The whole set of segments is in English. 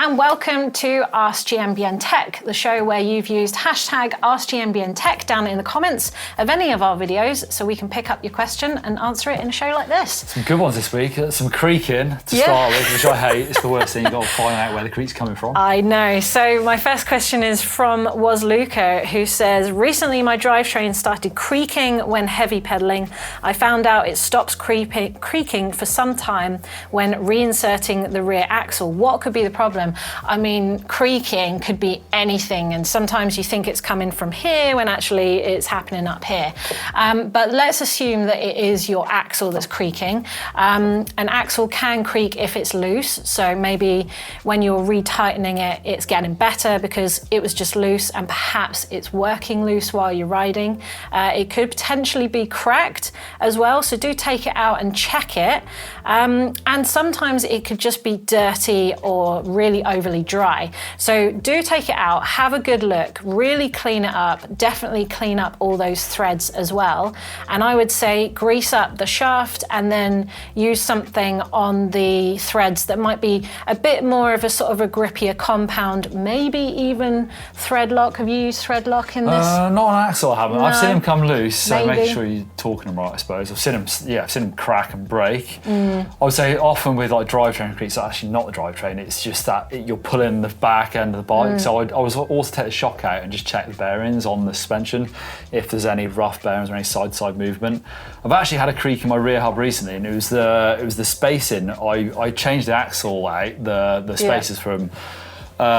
and welcome to Ask GMBN Tech, the show where you've used hashtag Ask GMBN Tech down in the comments of any of our videos so we can pick up your question and answer it in a show like this. Some good ones this week. Some creaking to start with, which I hate. It's the worst thing. You've got to find out where the creak's coming from. I know. So my first question is from Luca, who says, recently my drivetrain started creaking when heavy pedaling. I found out it stops creaking for some time when reinserting the rear axle. What could be the problem? I mean, creaking could be anything, and sometimes you think it's coming from here when actually it's happening up here. But let's assume that it is your axle that's creaking. An axle can creak if it's loose, so maybe when you're retightening it, it's getting better because it was just loose, and perhaps it's working loose while you're riding. It could potentially be cracked as well, so do take it out and check it. And sometimes it could just be dirty or really overly dry. So do take it out, have a good look, really clean it up, definitely clean up all those threads as well. And I would say grease up the shaft and then use something on the threads that might be a bit more of a sort of a grippier compound, maybe even thread lock. Have you used thread lock in this? Not on axle, I haven't. No. I've seen them come loose, so make sure you're talking them right, I suppose. I've seen them crack and break. I would say often with like drivetrain creaks, it's actually not the drivetrain, it's just that you're pulling the back end of the bike. So I was also take the shock out and just check the bearings on the suspension, if there's any rough bearings or any side-to-side movement. I've actually had a creak in my rear hub recently, and it was the spacing. I changed the axle out, the spaces from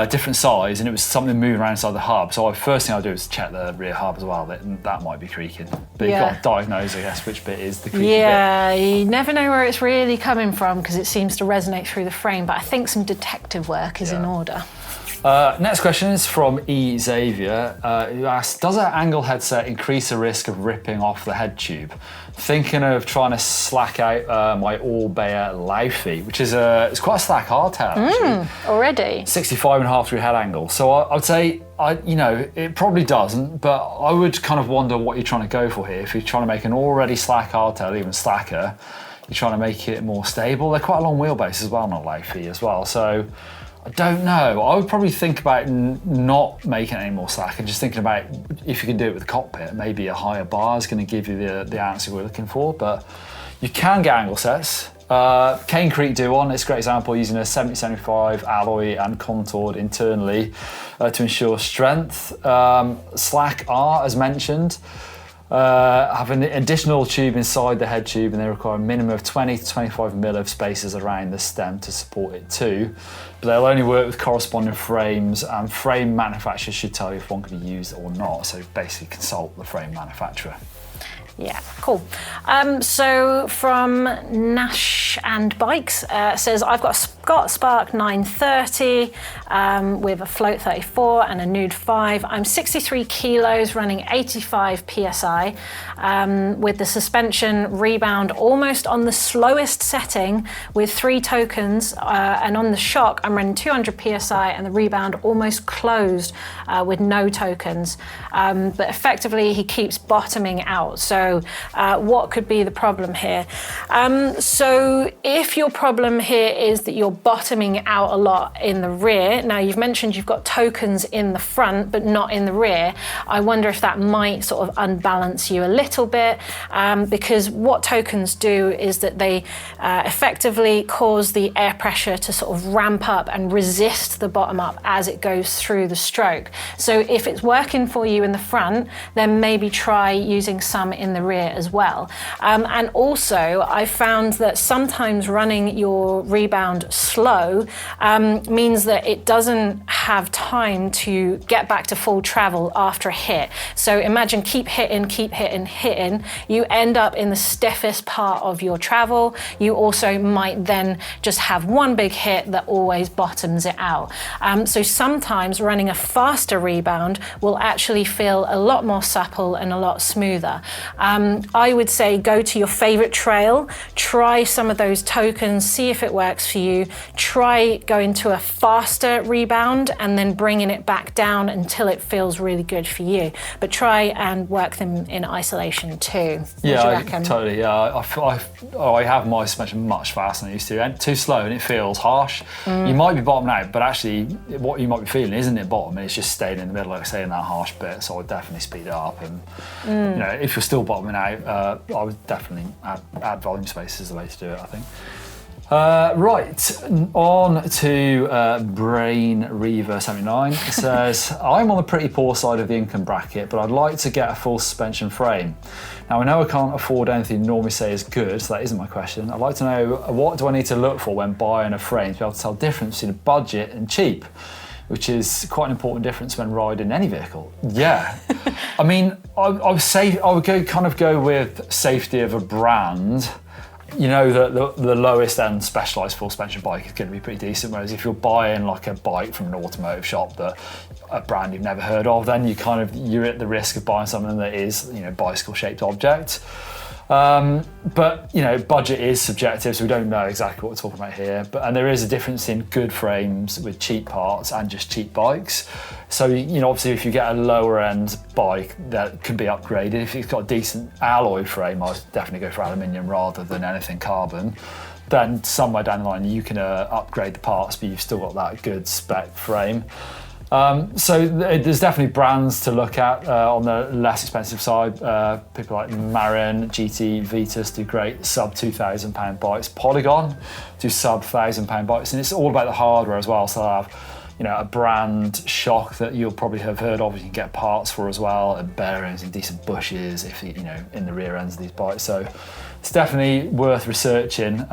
different size, and it was something moving around inside the hub. So first thing I do is check the rear hub as well. That might be creaking. But you've got to diagnose, I guess, which bit is the creaking bit. Yeah, you never know where it's really coming from because it seems to resonate through the frame, but I think some detective work is in order. Next question is from E. Xavier, who asks, does an angle headset increase the risk of ripping off the head tube? Thinking of trying to slack out my all-Bayer Laufey, which is it's quite a slack hardtail actually. Already? 65.5 degree head angle. So I would say, it probably doesn't, but I would kind of wonder what you're trying to go for here. If you're trying to make an already slack hardtail even slacker, you're trying to make it more stable. They're quite a long wheelbase as well, not Laufey as well. So I don't know. I would probably think about not making it any more slack and just thinking about if you can do it with the cockpit, maybe a higher bar is going to give you the answer we're looking for, but you can get angle sets. Cane Creek do one. It's a great example using a 70-75 alloy and contoured internally to ensure strength. Slack R, as mentioned, have an additional tube inside the head tube, and they require a minimum of 20 to 25 mil of spaces around the stem to support it too. But they'll only work with corresponding frames, and frame manufacturers should tell you if one can be used or not. So basically consult the frame manufacturer. Yeah, cool. So from Nash and Bikes says, I've got a Scott Spark 930 with a float 34 and a nude 5. I'm 63 kilos, running 85 PSI with the suspension rebound almost on the slowest setting with 3 tokens, and on the shock I'm running 200 PSI and the rebound almost closed with no tokens. But effectively he keeps bottoming out. So what could be the problem here? So if your problem here is that you're bottoming out a lot in the rear, now you've mentioned you've got tokens in the front but not in the rear, I wonder if that might sort of unbalance you a little bit, because what tokens do is that they effectively cause the air pressure to sort of ramp up and resist the bottom up as it goes through the stroke. So if it's working for you in the front, then maybe try using some in the rear as well. And also I found that sometimes running your rebound slow means that it doesn't have time to get back to full travel after a hit. So imagine keep hitting, hitting. You end up in the stiffest part of your travel. You also might then just have one big hit that always bottoms it out. So sometimes running a faster rebound will actually feel a lot more supple and a lot smoother. I would say go to your favorite trail, try some of those tokens, see if it works for you. Try going to a faster rebound and then bringing it back down until it feels really good for you. But try and work them in isolation too. What do you reckon? Totally. Yeah, I have my suspension much faster than I used to. And too slow and it feels harsh. You might be bottoming out, but actually what you might be feeling isn't it bottom, it's just staying in the middle, like I say, in that harsh bit. So I would definitely speed it up. And you know, if you're still bottoming out, I would definitely add volume space is the way to do it, I think. Right, on to Brain Reaver 79. It says, I'm on the pretty poor side of the income bracket, but I'd like to get a full suspension frame. Now I know I can't afford anything you normally say is good, so that isn't my question. I'd like to know, what do I need to look for when buying a frame to be able to tell the difference between a budget and cheap, which is quite an important difference when riding any vehicle. Yeah, I mean, I would go with safety of a brand. You know that the lowest end specialised full suspension bike is going to be pretty decent, whereas if you're buying like a bike from an automotive shop that a brand you've never heard of, then you're at the risk of buying something that is, you know, bicycle shaped object. But you know, budget is subjective, so we don't know exactly what we're talking about here. And there is a difference in good frames with cheap parts and just cheap bikes. So you know, obviously, if you get a lower end bike that can be upgraded, if it's got a decent alloy frame, I'd definitely go for aluminium rather than anything carbon. Then somewhere down the line, you can upgrade the parts, but you've still got that good spec frame. So there's definitely brands to look at on the less expensive side. People like Marin, GT, Vitus do great sub £2,000 bikes. Polygon do sub £1,000 bikes, and it's all about the hardware as well. So they'll have, you know, a brand shock that you'll probably have heard of. You can get parts for as well, and bearings and decent bushes if you know in the rear ends of these bikes. So it's definitely worth researching.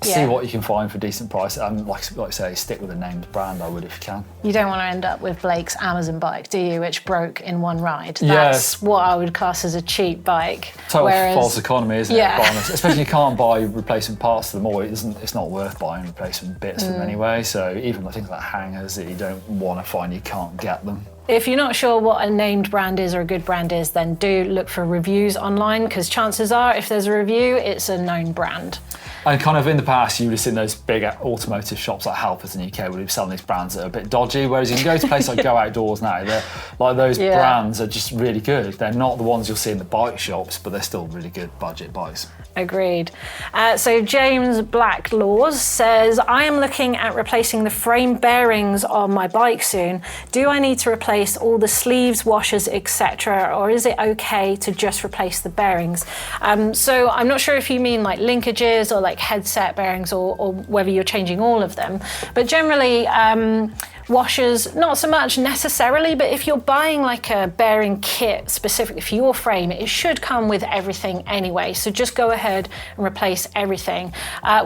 See what you can find for a decent price, and like I say, stick with a named brand. I would if you can. You don't want to end up with Blake's Amazon bike, do you? Which broke in one ride. That's what I would class as a cheap bike. Total false economy, isn't it? Especially you can't buy replacement parts to them, or it's not worth buying replacement bits for them anyway. So even things like hangers that you don't want to find, you can't get them. If you're not sure what a named brand is or a good brand is, then do look for reviews online, because chances are if there's a review, it's a known brand. And kind of in the past, you would have seen those big automotive shops like Halfords in the UK would be selling these brands that are a bit dodgy, whereas you can go to places like Go Outdoors now, like those brands are just really good. They're not the ones you'll see in the bike shops, but they're still really good budget bikes. Agreed. So James Blacklaws says, I am looking at replacing the frame bearings on my bike soon. Do I need to replace all the sleeves, washers, etc., or is it okay to just replace the bearings? So I'm not sure if you mean like linkages or like headset bearings, or whether you're changing all of them, but generally washers, not so much necessarily, but if you're buying like a bearing kit specifically for your frame, it should come with everything anyway. So just go ahead and replace everything.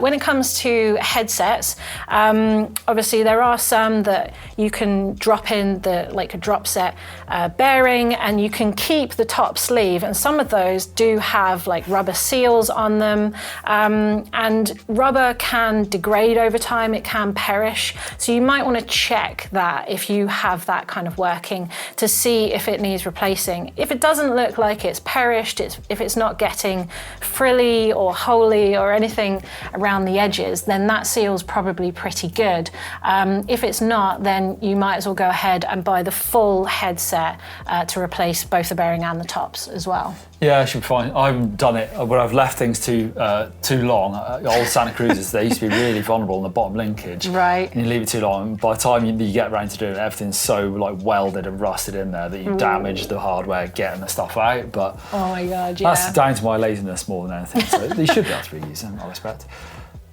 When it comes to headsets, obviously there are some that you can drop in like a drop set bearing, and you can keep the top sleeve, and some of those do have like rubber seals on them, and rubber can degrade over time, it can perish. So you might want to check that if you have that kind of working, to see if it needs replacing. If it doesn't look like it's perished, if it's not getting frilly or holy or anything around the edges, then that seal's probably pretty good. If it's not, then you might as well go ahead and buy the full headset to replace both the bearing and the tops as well. Yeah, I should be fine. I've done it where I've left things too long. Old Santa Cruzes, they used to be really vulnerable in the bottom linkage. Right. And you leave it too long, by the time you get around to doing it, everything's so like welded and rusted in there that you damage the hardware getting the stuff out. But oh my God, yeah. That's down to my laziness more than anything. So you should be able to reuse them, I respect.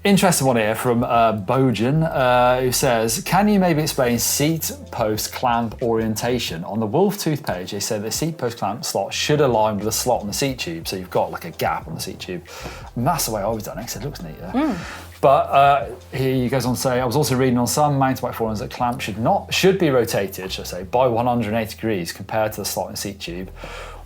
Interesting one here from Bojan, who says, can you maybe explain seat post clamp orientation? On the Wolf Tooth page, they said the seat post clamp slot should align with the slot on the seat tube, so you've got like a gap on the seat tube. And that's the way I always done it, because it looks neat. But he goes on to say, I was also reading on some mountain bike forums that clamp should be rotated, should I say, by 180 degrees compared to the slot in the seat tube.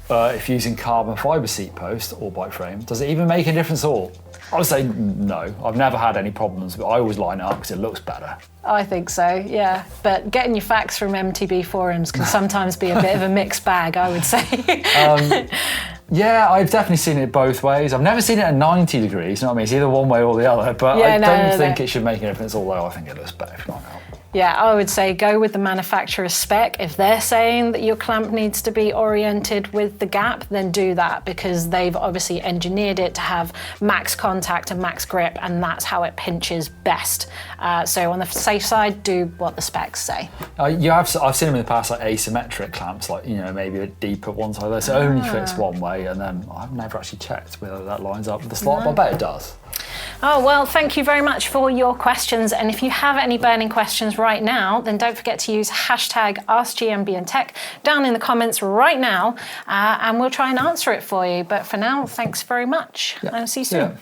If using carbon fibre seat post or bike frame, does it even make a difference at all? I would say no. I've never had any problems, but I always line it up because it looks better. I think so, yeah. But getting your facts from MTB forums can sometimes be a bit of a mixed bag, I would say. Yeah, I've definitely seen it both ways. I've never seen it at 90 degrees, you know what I mean? It's either one way or the other, but Yeah, I no, don't no, think no. it should make a difference, although I think it looks better if not now. Yeah, I would say go with the manufacturer's spec. If they're saying that your clamp needs to be oriented with the gap, then do that, because they've obviously engineered it to have max contact and max grip, and that's how it pinches best. So on the safe side, do what the specs say. I've seen them in the past, like asymmetric clamps, like, you know, maybe a bit deep at one side. So it only fits one way, and then I've never actually checked whether that lines up with the slot, but I bet it does. Oh, well, thank you very much for your questions. And if you have any burning questions right now, then don't forget to use hashtag Ask GMBN Tech down in the comments right now, and we'll try and answer it for you. But for now, thanks very much. And see you soon. Yeah.